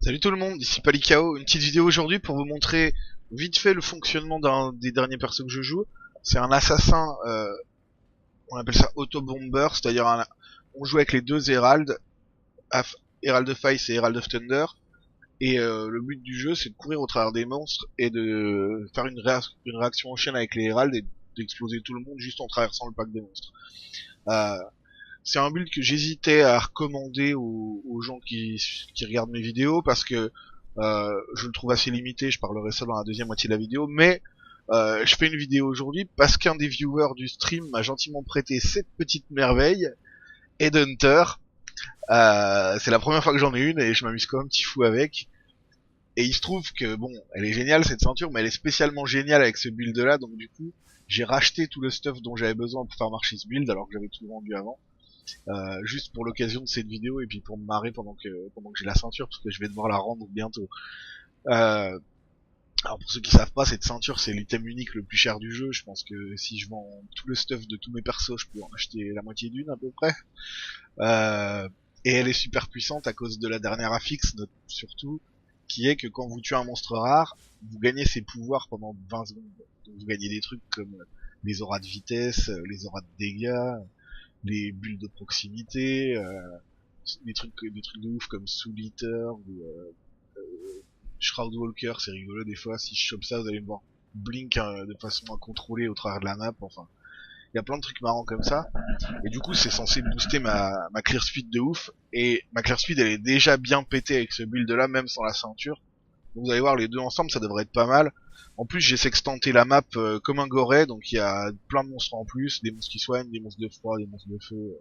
Salut tout le monde, ici Palikao, une petite vidéo aujourd'hui pour vous montrer vite fait le fonctionnement d'un des derniers persos que je joue. C'est un assassin, on appelle ça auto-bomber, c'est-à-dire on joue avec les deux Herald, Herald of Ice et Herald of Thunder, et le but du jeu c'est de courir au travers des monstres et de faire une réaction en chaîne avec les Herald et d'exploser tout le monde juste en traversant le pack des monstres. Euh, c'est un build que j'hésitais à recommander aux gens qui regardent mes vidéos parce que je le trouve assez limité, je parlerai ça dans la deuxième moitié de la vidéo, mais je fais une vidéo aujourd'hui parce qu'un des viewers du stream m'a gentiment prêté cette petite merveille, Headhunter. C'est la première fois que j'en ai une et je m'amuse comme un petit fou avec. Et il se trouve que, bon, elle est géniale cette ceinture, mais elle est spécialement géniale avec ce build là, donc du coup, j'ai racheté tout le stuff dont j'avais besoin pour faire marcher ce build alors que j'avais tout vendu avant. Juste pour l'occasion de cette vidéo et puis pour me marrer pendant que j'ai la ceinture parce que je vais devoir la rendre bientôt. Euh, alors pour ceux qui savent pas, cette ceinture c'est l'item unique le plus cher du jeu. Je pense que si je vends tout le stuff de tous mes persos, je peux en acheter la moitié d'une à peu près. Euh, et elle est super puissante à cause de la dernière affixe surtout, qui est que quand vous tuez un monstre rare, vous gagnez ses pouvoirs pendant 20 secondes. Donc vous gagnez des trucs comme les auras de vitesse, les auras de dégâts, les bulles de proximité, des trucs de ouf comme Soul Eater ou Shroud Walker, c'est rigolo des fois. Si je chope ça, vous allez me voir blink de façon à contrôler au travers de la map. Enfin, il y a plein de trucs marrants comme ça. Et du coup, c'est censé booster ma clear speed de ouf. Et ma clear speed, elle est déjà bien pétée avec ce build là, même sans la ceinture. Donc vous allez voir, les deux ensemble, ça devrait être pas mal. En plus, j'ai sextanté la map comme un goret, donc il y a plein de monstres en plus, des monstres qui soignent, des monstres de froid, des monstres de feu,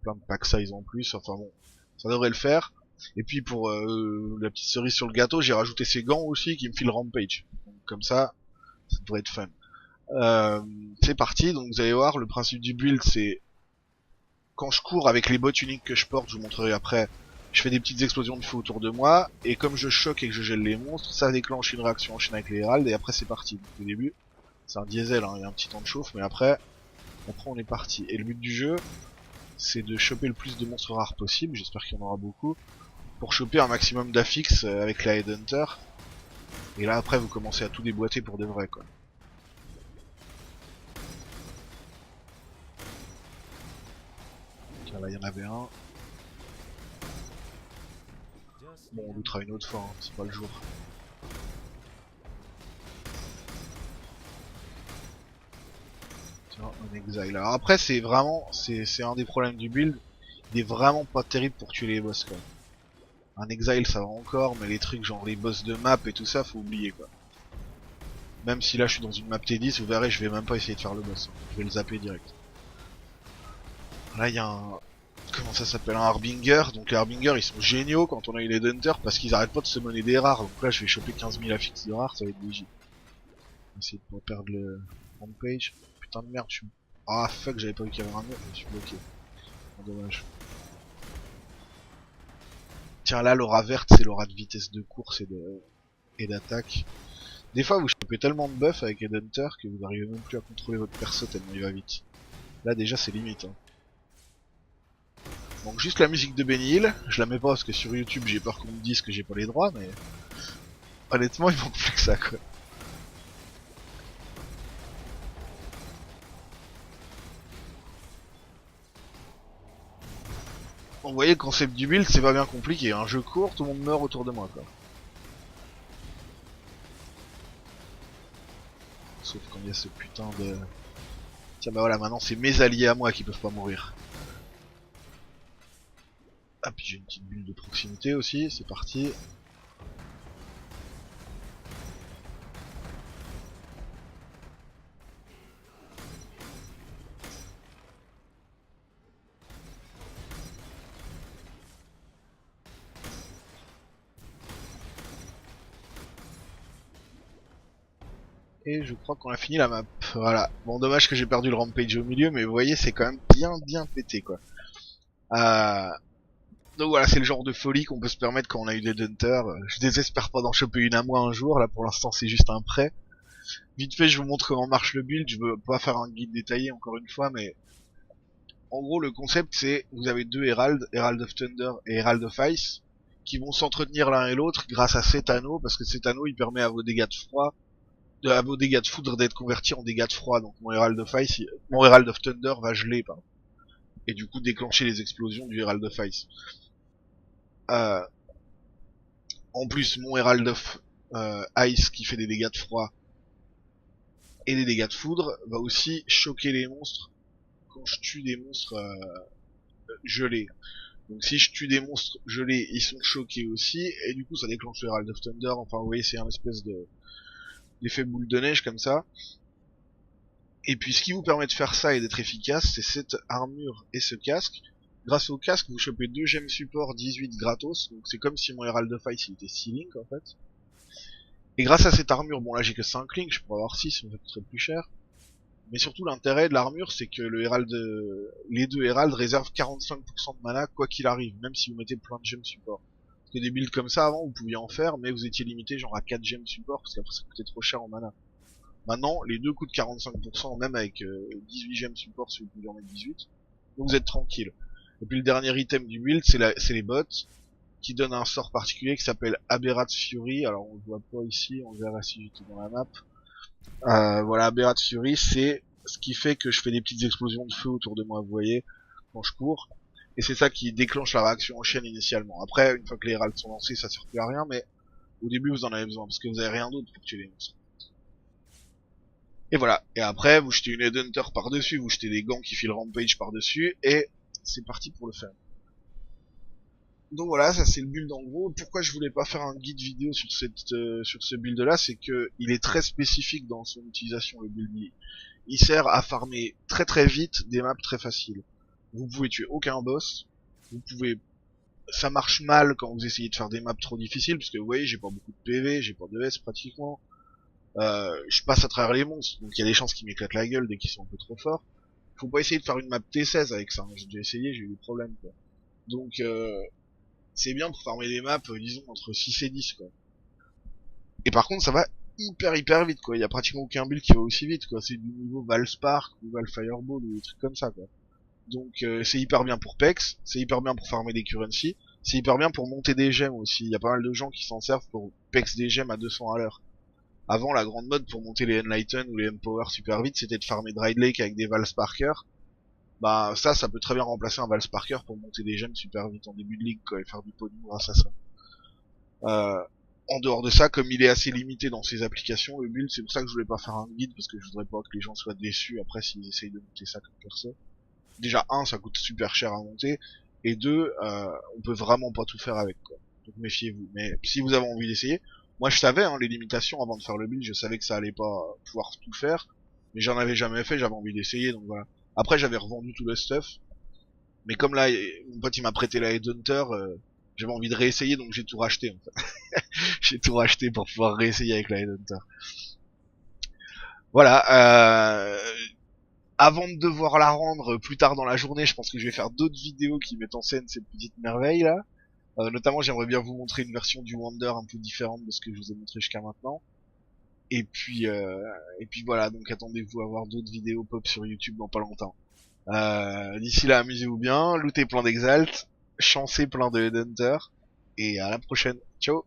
plein de pack size en plus, enfin bon, ça devrait le faire. Et puis pour la petite cerise sur le gâteau, j'ai rajouté ces gants aussi qui me filent rampage. Donc comme ça devrait être fun. C'est parti, donc vous allez voir, le principe du build c'est quand je cours avec les bottes uniques que je porte, je vous montrerai après, je fais des petites explosions de feu autour de moi, et comme je choque et que je gèle les monstres, ça déclenche une réaction en chaîne avec les Herald, et après c'est parti. Donc au début, c'est un diesel, hein, il y a un petit temps de chauffe, mais après on est parti. Et le but du jeu, c'est de choper le plus de monstres rares possible, j'espère qu'il y en aura beaucoup, pour choper un maximum d'affixes avec la Headhunter. Et là après vous commencez à tout déboîter pour de vrai quoi. Tiens là il y en avait un. Bon on lootera une autre fois, hein, c'est pas le jour. Tiens, un exile. Alors après c'est vraiment, c'est un des problèmes du build, il est vraiment pas terrible pour tuer les boss quoi. Un exile ça va encore, mais les trucs genre les boss de map et tout ça faut oublier quoi. Même si là je suis dans une map T10, vous verrez je vais même pas essayer de faire le boss, hein. Je vais le zapper direct. Là il y a un... Comment ça s'appelle, un Harbinger, donc les Harbinger ils sont géniaux quand on a eu les Hunters parce qu'ils arrêtent pas de se mener des rares, donc là je vais choper 15 000 affixes de rares, ça va être léger. Essayer de pas perdre le rampage. Putain de merde, je suis... Ah fuck, j'avais pas vu qu'il y avait un mur, je me suis bloqué. Oh, dommage. Tiens là l'aura verte c'est l'aura de vitesse de course et d'attaque. Des fois vous chopez tellement de buffs avec Headhunter que vous n'arrivez même plus à contrôler votre perso tellement il va vite. Là déjà c'est limite hein. Donc juste la musique de Benny Hill, je la mets pas parce que sur YouTube j'ai peur qu'on me dise que j'ai pas les droits, mais honnêtement il manque plus que ça quoi. Donc vous voyez le concept du build c'est pas bien compliqué, un jeu court, tout le monde meurt autour de moi quoi. Sauf quand il y a ce putain de... Tiens bah voilà maintenant c'est mes alliés à moi qui peuvent pas mourir. Ah puis j'ai une petite bulle de proximité aussi, c'est parti. Et je crois qu'on a fini la map. Voilà. Bon dommage que j'ai perdu le rampage au milieu, mais vous voyez c'est quand même bien pété quoi. Donc voilà, c'est le genre de folie qu'on peut se permettre quand on a eu des Hunters. Je désespère pas d'en choper une à moi un jour, là pour l'instant c'est juste un prêt. Vite fait je vous montre comment marche le build, je veux pas faire un guide détaillé encore une fois, mais en gros le concept c'est, vous avez deux Herald, Herald of Thunder et Herald of Ice. qui vont s'entretenir l'un et l'autre grâce à cet anneau, parce que cet anneau il permet à vos dégâts de froid, à vos dégâts de foudre d'être convertis en dégâts de froid. Donc mon Herald of Ice, mon Herald of Thunder va geler, pardon, et du coup déclencher les explosions du Herald of Ice. Euh, En plus, mon Herald of Ice qui fait des dégâts de froid et des dégâts de foudre va aussi choquer les monstres quand je tue des monstres gelés. Donc si je tue des monstres gelés, ils sont choqués aussi, et du coup ça déclenche le Herald of Thunder. Enfin vous voyez, c'est un espèce de d'effet boule de neige comme ça. Et puis ce qui vous permet de faire ça et d'être efficace, c'est cette armure et ce casque. Grâce au casque, vous chopez 2 gemmes support 18 gratos, donc c'est comme si mon Herald of Ice il était 6 link en fait. Et grâce à cette armure, bon là j'ai que 5 links, je pourrais avoir 6, mais ça coûterait plus cher. Mais surtout l'intérêt de l'armure, c'est que le Herald, les deux Herald réservent 45% de mana quoi qu'il arrive, même si vous mettez plein de gemmes support. Parce que des builds comme ça avant vous pouviez en faire, mais vous étiez limité genre à 4 gemmes support, parce qu'après ça coûtait trop cher en mana. Maintenant, les deux coûtent 45%, même avec 18 gemmes support si vous pouvez en mettre 18. Donc vous êtes tranquille. Et puis le dernier item du build, c'est les bots, qui donnent un sort particulier qui s'appelle Aberrate Fury. Alors on le voit pas ici, on verra si j'étais dans la map. Voilà, Aberrate Fury, c'est ce qui fait que je fais des petites explosions de feu autour de moi, vous voyez, quand je cours. Et c'est ça qui déclenche la réaction en chaîne initialement. Après, une fois que les heralds sont lancés, ça sert plus à rien, mais au début vous en avez besoin, parce que vous avez rien d'autre pour tuer les monstres. Et voilà, et après vous jetez une Headhunter par-dessus, vous jetez des gants qui filent Rampage par-dessus, et c'est parti pour le faire. Donc voilà, ça c'est le build en gros. Pourquoi je voulais pas faire un guide vidéo sur sur ce build là, c'est que il est très spécifique dans son utilisation. Le build il sert à farmer très très vite des maps très faciles. Vous pouvez tuer aucun boss, vous pouvez, ça marche mal quand vous essayez de faire des maps trop difficiles, parce que vous voyez j'ai pas beaucoup de PV, j'ai pas de S pratiquement. Je passe à travers les monstres, donc il y a des chances qu'ils m'éclatent la gueule dès qu'ils sont un peu trop forts. Faut pas essayer de faire une map T16 avec ça, hein. J'ai déjà essayé, j'ai eu des problèmes quoi. Donc c'est bien pour farmer des maps, disons, entre 6 et 10, quoi. Et par contre, ça va hyper vite, quoi. Il y a pratiquement aucun build qui va aussi vite, quoi. C'est du niveau Valspark ou Valfireball ou des trucs comme ça, quoi. Donc, c'est hyper bien pour PEX, c'est hyper bien pour farmer des currency, c'est hyper bien pour monter des gemmes aussi. Il y a pas mal de gens qui s'en servent pour PEX des gemmes à 200 à l'heure. Avant, la grande mode pour monter les Enlighten ou les Empower super vite, c'était de farmer Dried Lake avec des Valsparkers. Bah ça peut très bien remplacer un Valsparker pour monter des gemmes super vite en début de ligue, quoi, et faire du podium grâce à ça. En dehors de ça, comme il est assez limité dans ses applications, le build, c'est pour ça que je voulais pas faire un guide, parce que je voudrais pas que les gens soient déçus après s'ils essayent de monter ça comme perso. Déjà, ça coûte super cher à monter, et deux, on peut vraiment pas tout faire avec, quoi. Donc méfiez-vous. Mais si vous avez envie d'essayer, moi je savais, hein, les limitations avant de faire le build, je savais que ça allait pas pouvoir tout faire, mais j'en avais jamais fait, j'avais envie d'essayer, donc voilà. Après j'avais revendu tout le stuff, mais comme là, mon pote il m'a prêté la Headhunter, j'avais envie de réessayer, donc j'ai tout racheté en fait. J'ai tout racheté pour pouvoir réessayer avec la Headhunter. Voilà, avant de devoir la rendre plus tard dans la journée, je pense que je vais faire d'autres vidéos qui mettent en scène cette petite merveille là. Notamment j'aimerais bien vous montrer une version du Wonder un peu différente de ce que je vous ai montré jusqu'à maintenant. Et puis voilà, donc attendez-vous à voir d'autres vidéos pop sur YouTube dans pas longtemps. D'ici là, amusez-vous bien, lootez plein d'exalt, chancez plein de Headhunter, et à la prochaine. Ciao.